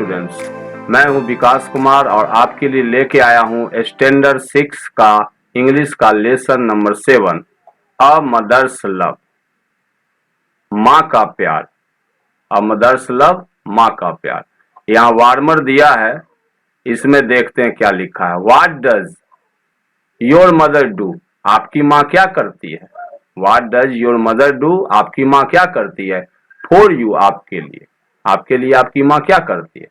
Students, मैं हूं विकास कुमार और आपके लिए लेके आया हूं स्टैंडर्ड 6 का इंग्लिश का lesson number 7 a mother's love, माँ का प्यार। अ मदर्स लव, माँ का प्यार। यहाँ वार्मर दिया है, इसमें देखते हैं क्या लिखा है। What does your mother do, आपकी माँ क्या करती है। What does your mother do, आपकी माँ क्या करती है। फॉर यू, आपके लिए, आपके लिए आपकी माँ क्या करती है।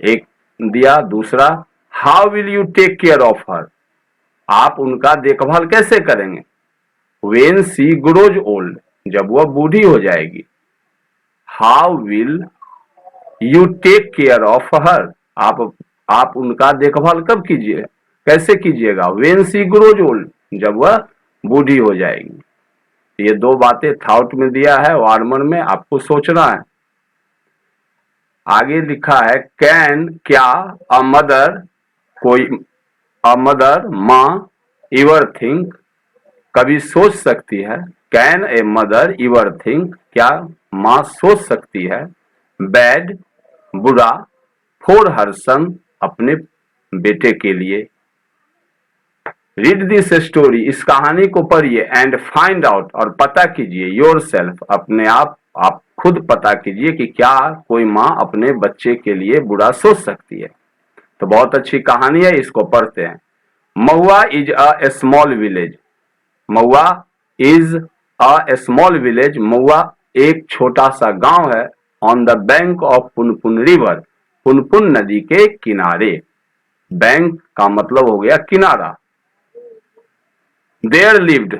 एक दिया। दूसरा, how will you take care of her, आप उनका देखभाल कैसे करेंगे। वेन सी ग्रोज ओल्ड, जब वह बूढ़ी हो जाएगी। How will you take care of her, आप उनका देखभाल कब कीजिए, कैसे कीजिएगा। वेन सी ग्रोज ओल्ड, जब वह बूढ़ी हो जाएगी। ये दो बातें थाउट में दिया है, वार्मर में आपको सोचना है। आगे लिखा है कैन, क्या, अ मदर, कोई, अ मदर, माँ, इवर थिंक, कभी सोच सकती है। कैन ए मदर इवर थिंक, क्या माँ सोच सकती है। बैड, बुरा, फॉर हर सन, अपने बेटे के लिए। रीड दिस स्टोरी, इस कहानी को पढ़िए। एंड फाइंड आउट, और पता कीजिए। योर सेल्फ, अपने आप खुद पता कीजिए कि क्या कोई माँ अपने बच्चे के लिए बुरा सोच सकती है। तो बहुत अच्छी कहानी है, इसको पढ़ते हैं। Mahua is a small village, Mahua is a small village, Mahua एक छोटा सा गांव है। On the bank of Punpun river, Punpun नदी के किनारे। बैंक का मतलब हो गया किनारा। देयर लिव्ड,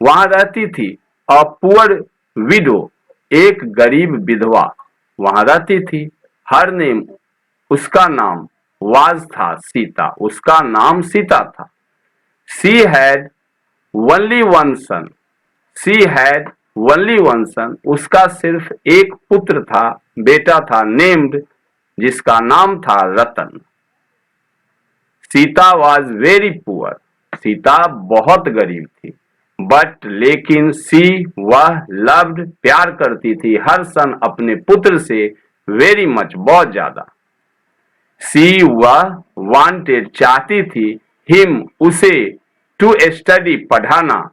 वहां रहती थी। अ पुअर विडो, एक गरीब विधवा वहां रहती थी। हर नेम, उसका नाम। वाज था, सीता, उसका नाम सीता था। She had only one son, she had only one son, उसका सिर्फ एक पुत्र था, बेटा था। नेम्ड, जिसका नाम था Ratan. Sita was very poor, Sita बहुत गरीब थी। बट लेकिन सी, वह लव्ड, प्यार करती थी। हर सन, अपने पुत्र से। वेरी मच, बहुत ज्यादा। सी, वह वांटेड, चाहती थी। हिम, उसे। टू स्टडी, पढ़ाना।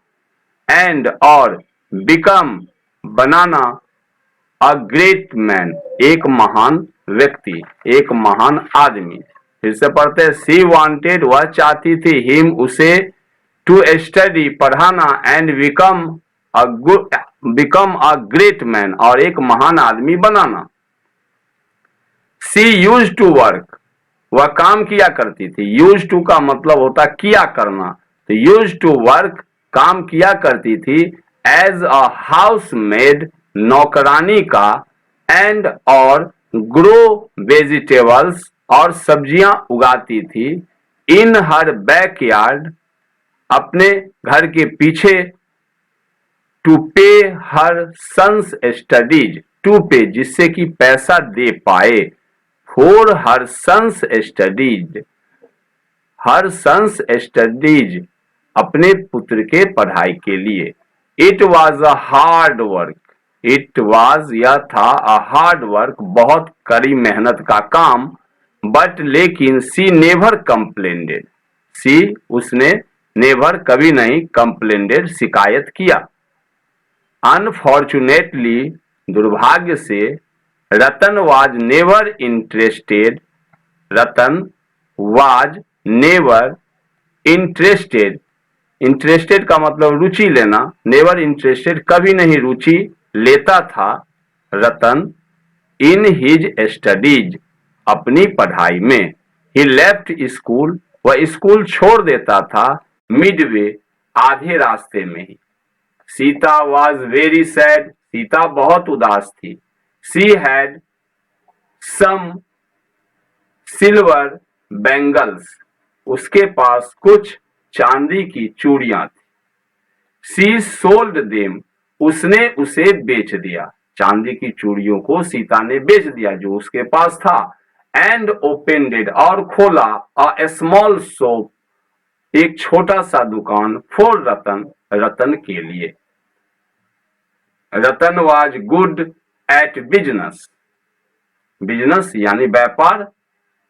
एंड, और। Become, banana. A great man, एक महान व्यक्ति, एक महान आदमी। फिर से पढ़ते हैं। सी वांटेड, वह चाहती थी। हिम, उसे। टू स्टडी, पढ़ाना। And become a great man, और एक महान आदमी बनाना। सी यूज टू वर्क, वह काम किया करती थी। यूज टू का मतलब होता किया करना, तो यूज टू वर्क, काम किया करती थी। एज अ हाउस मेड, नौकरानी का। एंड, और। ग्रो वेजिटेबल्स, और सब्जियां उगाती थी। इन हर बैकयार्ड, अपने घर के पीछे। टू पे हर सन्स स्टडीज, टू पे, जिससे कि पैसा दे पाए। For her sons studies, her sons studies, अपने पुत्र के पढ़ाई के लिए। It was a hard work, it was, यह था। अ हार्ड वर्क, बहुत कड़ी मेहनत का काम। बट लेकिन सी नेवर कंप्लेंडेड, सी, उसने। नेवर, कभी नहीं। कंप्लेंडेड, शिकायत किया। अनफॉर्चुनेटली, दुर्भाग्य से। Ratan was never interested, Ratan was never interested, interested का मतलब रुचि लेना। नेवर इंटरेस्टेड, कभी नहीं रुचि लेता था रतन। इन हिज स्टडीज, अपनी पढ़ाई में। ही लेफ्ट स्कूल, वह स्कूल छोड़ देता था। मिडवे, आधे रास्ते में ही। Sita was very sad, Sita बहुत उदास थी। She had some silver bangles, उसके पास कुछ चांदी की चूड़ियां थी। सी सोल्ड देम, उसने उसे बेच दिया। चांदी की चूड़ियों को सीता ने बेच दिया जो उसके पास था। एंड ओपेंडेड, और खोला। अ स्मॉल शॉप, एक छोटा सा दुकान। फॉर रतन, रतन के लिए। Ratan was good at business, business यानी व्यापार,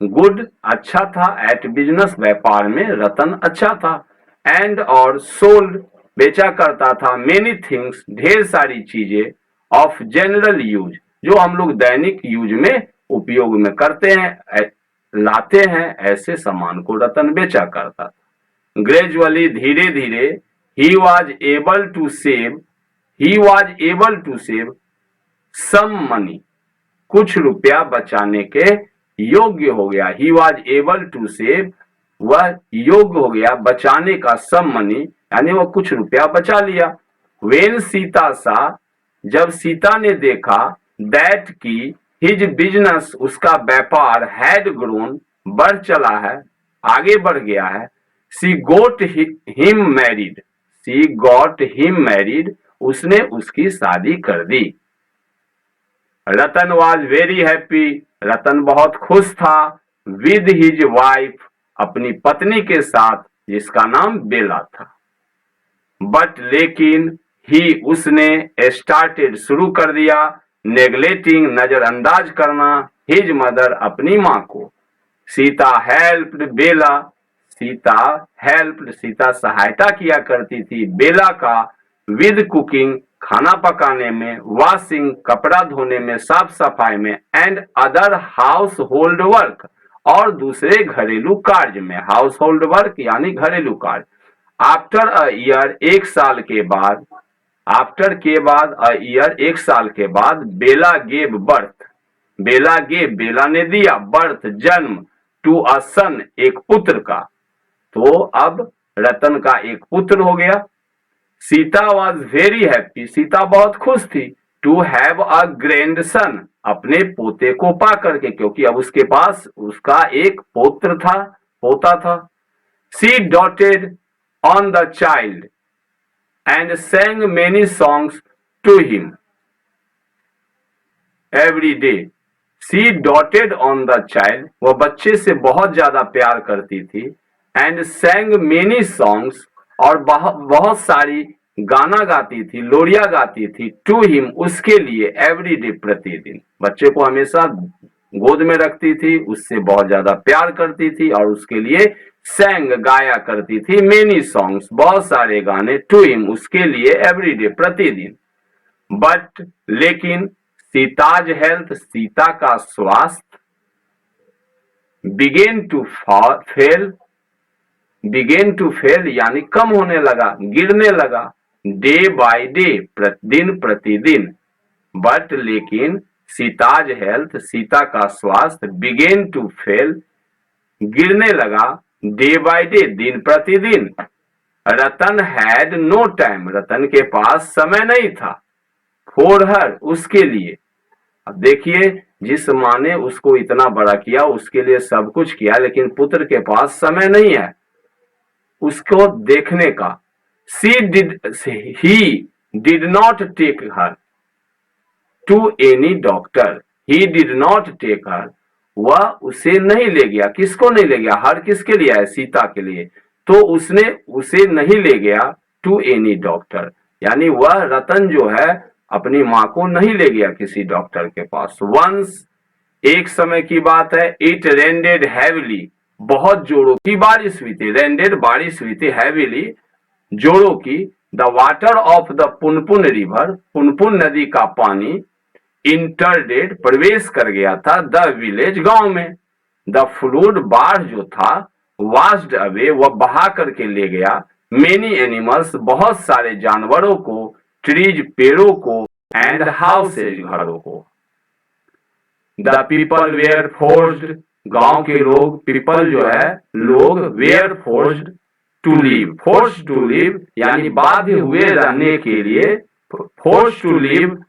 गुड अच्छा था, एट बिजनेस व्यापार में रतन अच्छा था, एंड और सोल्ड बेचा करता था, मेनी थिंग्स ढेर सारी चीजें, ऑफ जनरल यूज जो हम लोग दैनिक यूज में उपयोग में करते हैं, लाते हैं, ऐसे सामान को रतन बेचा करता था। ग्रेजुअली धीरे धीरे he was able to save some money कुछ रुपया बचाने के योग्य हो गया। He was able to save, वह योग्य हो गया बचाने का, सम मनी यानी वह कुछ रुपया बचा लिया। वेन सीता सा, जब सीता ने देखा, दैट की हिज बिजनेस उसका व्यापार, हैड ग्रोन बढ़ चला है, आगे बढ़ गया है। सी गोट हिम मैरिड, उसने उसकी शादी कर दी। रतन वॉज वेरी हैप्पी, रतन बहुत खुश था, विद हिज वाइफ, अपनी पत्नी के साथ जिसका नाम बेला था। बट लेकिन ही उसने स्टार्टेड शुरू कर दिया, नेग्लेक्टिंग नजरअंदाज करना, हिज मदर अपनी माँ को। सीता हेल्प्ड बेला, सीता सहायता किया करती थी बेला का, विद कुकिंग खाना पकाने में, वॉशिंग कपड़ा धोने में, साफ सफाई में, and other house hold work और दूसरे घरेलू कार्य में। हाउस होल्ड वर्क यानी घरेलू कार्य। आफ्टर अ ईयर, एक साल के बाद, आफ्टर के बाद, अ ईयर एक साल के बाद, बेला गेव बर्थ, बेला ने दिया, बर्थ जन्म, टू अ सन एक पुत्र का। तो अब रतन का एक पुत्र हो गया। Sita was very happy, Sita बहुत खुश थी, to have a grandson, अपने पोते को पा करके, क्योंकि अब उसके पास उसका एक पोता था। She doted on the child and sang many songs to him every day. She doted on the child, वह बच्चे से बहुत ज्यादा प्यार करती थी, and sang many songs, और बहुत सारी गाना गाती थी, लोरिया गाती थी, to him उसके लिए, every day प्रतिदिन। बच्चे को हमेशा गोद में रखती थी, उससे बहुत ज्यादा प्यार करती थी और उसके लिए sang गाया करती थी, मेनी सॉन्ग्स बहुत सारे गाने, टू हिम उसके लिए, एवरीडे प्रतिदिन। बट लेकिन सीताज हेल्थ, सीता का स्वास्थ्य, बिगेन टू फेल यानी कम होने लगा, गिरने लगा, डे बाय डे दिन प्रतिदिन। बट लेकिन सीताज हेल्थ, सीता का स्वास्थ्य, बिगेन टू फेल गिरने लगा, डे बाय डे दिन प्रतिदिन। रतन हैड नो टाइम, रतन के पास समय नहीं था, फॉर हर उसके लिए। अब देखिए, जिस माँ ने उसको इतना बड़ा किया, उसके लिए सब कुछ किया, लेकिन पुत्र के पास समय नहीं है उसको देखने का। He did not take her to any doctor, he did not take her, वह उसे नहीं ले गया। किसको नहीं ले गया? हर किसके लिए है? सीता के लिए। तो उसने उसे नहीं ले गया टू एनी डॉक्टर, यानी वह रतन जो है अपनी माँ को नहीं ले गया किसी डॉक्टर के पास। वंस एक समय की बात है, इट रेंडेड हैविली, बहुत जोरों की बारिश हुई थी, रेंडेड बारिश हुई थी, हैविली जोरों की। The water of the Punpun river, Punpun नदी का पानी, इंटरडेड प्रवेश कर गया था, द विलेज गांव में। द फ्लूड बाढ़ जो था, वास्ड अवे वह बहा करके ले गया, मेनी एनिमल्स बहुत सारे जानवरों को, ट्रीज पेड़ों को, एंड हाउसेज घरों को। द पीपल वेयर फोर्स्ड, गांव के लोग, पीपल जो है लोग, were forced to live, force to live यानी बाध्य हुए रहने के लिए, force to live.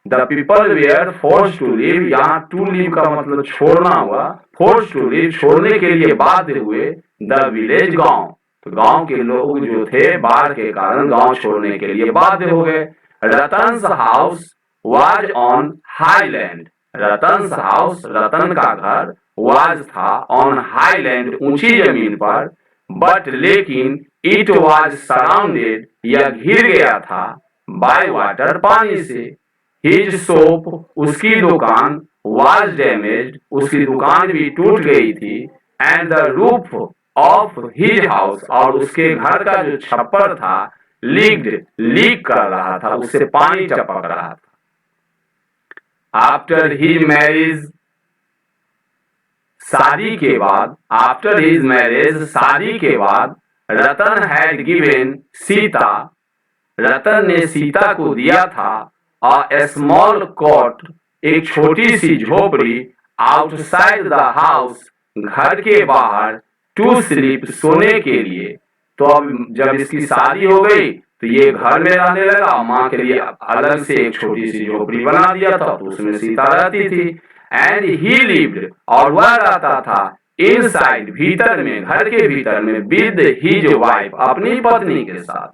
The people were force to live, यहाँ टू लिव का मतलब छोड़ना हुआ, फोर्स टू लिव छोड़ने के लिए बाध्य हुए, द विलेज गांव, तो गांव के लोग जो थे बाढ़ के कारण गांव छोड़ने के लिए बाध्य हो गए। Ratan's house was on highland, Ratan's house Ratan का घर, वाज था, ऑन हाईलैंड ऊंची जमीन पर, बट लेकिन इट वाज सराउंडेड यह घिर गया था, बाय वाटर पानी से। हिज शॉप उसकी दुकान, was damaged, उसकी दुकान भी टूट गई थी, and the roof of his house, और उसके घर का जो छप्पर था लीक कर रहा था, उससे पानी टपक रहा था। After his marriage, शादी के बाद, after his marriage, शादी के बाद, रतन had given सीता, रतन ने सीता को दिया था a small cot, एक छोटी सी झोपड़ी, outside the house, घर के बाहर, to sleep, सोने के लिए। तो अब जब इसकी शादी हो गई तो ये घर में रहने लगा, माँ के लिए अलग से एक छोटी सी झोपड़ी बना दिया था, तो उसमें सीता रहती थी। एंड ही लिव्ड, और वह रहता था, इनसाइड, भीतर में, घर के भीतर में, विद हिज वाइफ, अपनी पत्नी के साथ।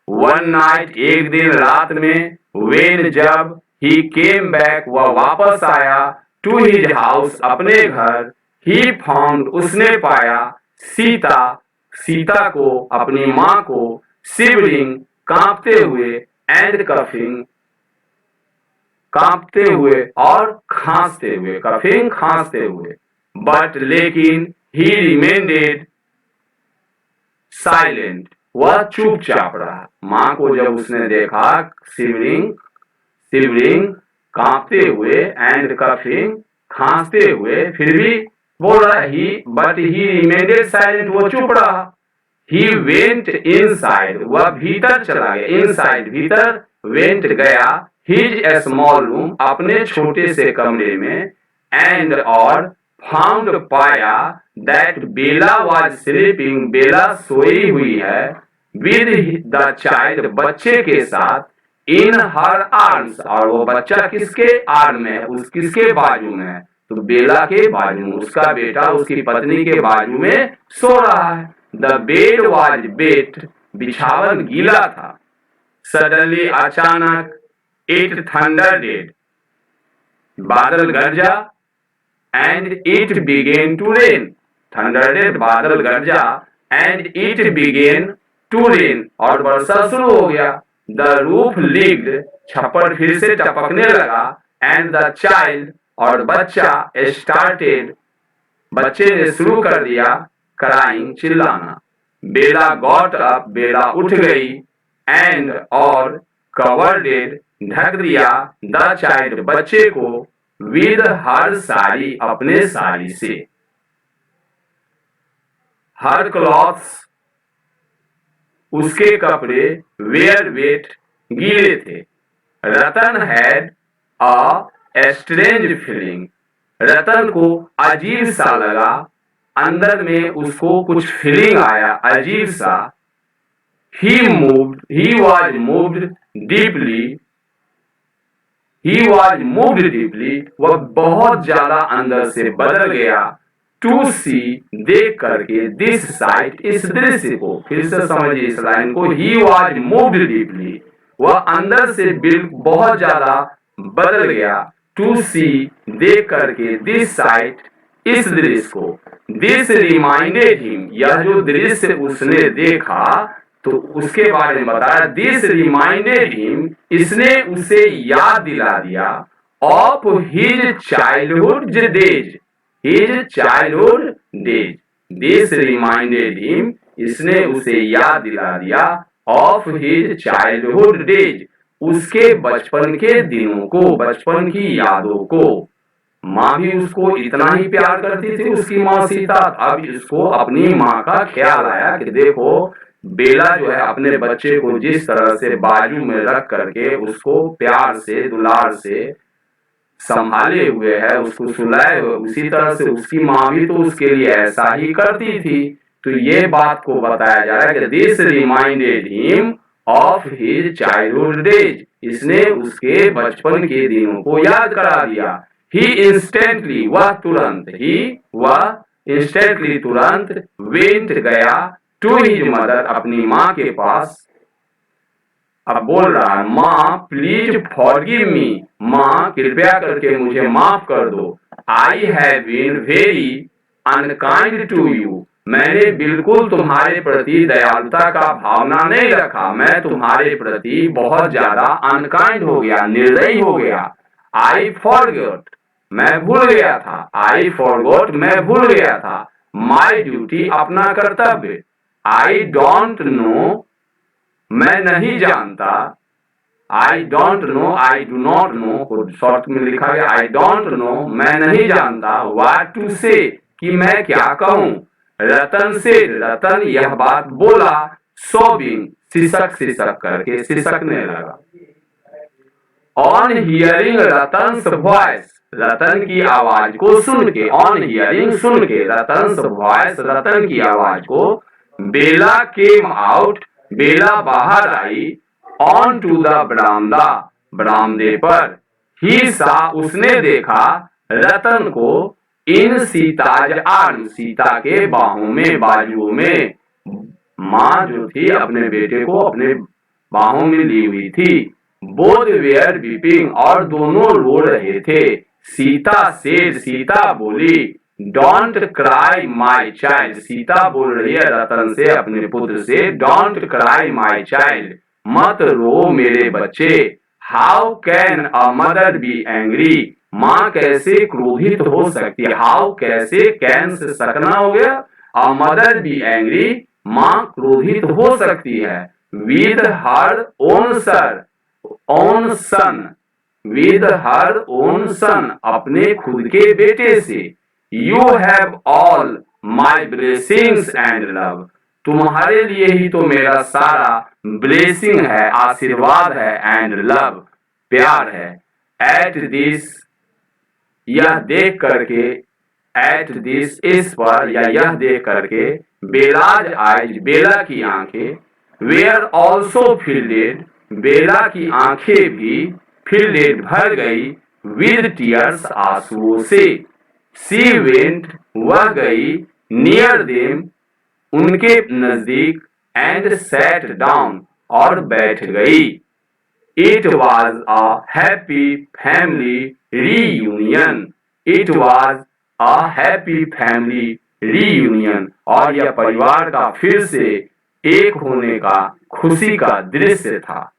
वन नाइट, एक दिन रात में, वेन, जब, ही केम बैक, वह वापस आया, टू हिज हाउस, अपने घर, ही फाउंड, उसने पाया, सीता को, अपनी माँ को, शिवरिंग, कांपते हुए, एंड कफिंग, कांपते हुए और खांसते हुए, कफिंग, खांसते हुए। बट लेकिन ही रिमेंडेड साइलेंट, वह चुपचाप रहा। माँ को जब उसने देखा शिवरिंग, कांपते हुए, एंड कफिंग, खांसते हुए, फिर भी बोल रहा ही, बट ही रिमेंडेड साइलेंट, वो चुप रहा। ही वेंट इनसाइड, वह भीतर चला गया, इनसाइड, भीतर, वेंट, गया, हिज स्मॉल रूम, अपने छोटे से कमरे में, एंड, और, फाउंड, पाया, दैट बेला वाज स्लीपिंग, बेला सोई हुई है, विद द चाइल्ड, बच्चे के साथ, इन हर आर्म्स, और वो बच्चा किसके आर्म में है, किसके बाजू में है, तो बेला के बाजू में, उसका बेटा उसकी पत्नी के बाजू में सो रहा है। द बेड वाज वेट, बिछावन गीला था। सडनली, अचानक, इट थंडरडेड, बादल गरजा, and it began to rain, thundered, बादल गरजा, and it began to rain, और वर्षा शुरू हो गया। द रूफ लीक्ड, छप्पर फिर से टपकने लगा, एंड द चाइल्ड, और बच्चा, स्टार्टेड, बच्चे ने शुरू कर दिया, क्राइंग, चिल्लाना। बेला गॉट अप, बेला उठ गई, एंड, और, कवर्डेड, ढक दिया, द चाइल्ड, बच्चे को, विद हर साड़ी, अपने साड़ी से। हर क्लॉथ्स, उसके कपड़े, वेयर वेट, गीले थे। रतन हैड अ स्ट्रेंज फीलिंग, रतन को अजीब सा लगा, अंदर में उसको कुछ फीलिंग आया, अजीब सा। ही वॉज मूव्ड डीपली, वह बहुत ज्यादा अंदर से बदल गया, टू सी, देख करके, दिस साइट, इस दृश्य को, फिर से समझिए इस लाइन को, ही वॉज मूव्ड डीपली, वह अंदर से बहुत ज्यादा बदल गया, टू सी, देख करके, दिस साइट, इस दृश्य को। दिस रिमाइंडेड हिम, यह जो दृश्य उसने देखा तो उसके बारे में बताया। दिस रिमाइंडेड हिम, इसने उसे याद दिला दिया, of his childhood days, this reminded him, इसने उसे याद दिला दिया, ऑफ हिज चाइल्डहुड डेज, उसके बचपन के दिनों को, बचपन की यादों को। माँ भी उसको इतना ही प्यार करती थी, उसकी माँ सीता। अब इसको अपनी माँ का ख्याल आया कि देखो बेला जो है अपने बच्चे को जिस तरह से बाजू में रख करके उसको प्यार से, दुलार से संभाले हुए है, उसको सुलाए हुए, उसी तरह से उसकी माँ भी तो उसके लिए ऐसा ही करती थी। तो ये बात को बताया जा रहा है कि this reminded him of his childhood days, इसने उसके बचपन के दिनों को याद करा दिया। ही इंस्टेंटली, वह तुरंत, तुरंत, वेंट, गया, टू हिज मदर, अपनी माँ के पास। अब बोल रहा है, माँ प्लीज फॉरगिव मी, माँ कृपया करके मुझे माफ कर दो। I have been very unkind to you, मैंने बिल्कुल तुम्हारे प्रति दयालुता का भावना नहीं रखा, मैं तुम्हारे प्रति बहुत ज्यादा अनकाइंड हो गया, निर्दयी हो गया। आई फॉरगॉट, मैं भूल गया था। आई फॉरगॉट, मैं भूल गया था। माई ड्यूटी, अपना कर्तव्य। आई डोंट नो, मैं नहीं जानता। I don't know, I do not know को शॉर्ट में लिखा गया। आई डोंट नो, मैं नहीं जानता। व्हाट टू से, कि मैं क्या कहूं। रतन से, रतन यह बात बोला। सोबिंग, सिसक सिसक करके सिसकने लगा। ऑन हियरिंग रतन्स वॉइस, रतन की आवाज को सुन के। ऑन हियरिंग, सुन के। रतन्स वॉइस, रतन की आवाज को। बेला केम आउट, बेला बाहर आई। ऑन टू द बरामदा, बरामदे पर। ही सा, उसने देखा। रतन को। इन सीताज आर्म, सीता के बाहों में, बाजुओं में। माँ जो थी अपने बेटे को अपने बाहों में ली हुई थी। बोथ वेयर वीपिंग, और दोनों रो रहे थे। सीता सेड, सीता बोली। Don't cry my child, Sita बोल रही है रतन से, अपने पुत्र से। डोंट क्राई माई चाइल्ड, मत रो मेरे बच्चे। How can a mother be angry, माँ कैसे क्रोधित हो सकती है। हाउ, कैसे, कैन से सकना हो गया। अ मदर बी एंग्री, माँ क्रोधित हो सकती है। With her own sir, own son, with her own son, अपने खुद के बेटे से। You have all my blessings and love, तुम्हारे लिए ही तो मेरा सारा ब्लेसिंग है, आशीर्वाद है। एंड लव, प्यार है। एट दिस, यह देख करके। एट दिस, इस पर या यह देख करके। बेलाज आइज, बेला की आंखें। वेयर ऑल्सो फिल्डेड, बेला की आंखें भी। फिल्डेड, भर गई। विद टीयर्स, आंसुओं से। सी वेंट, वह गई। नियर देम, उनके नजदीक। एंड सैट डाउन, और बैठ गई। It was a happy family reunion, it was a happy family reunion, और यह परिवार का फिर से एक होने का खुशी का दृश्य था।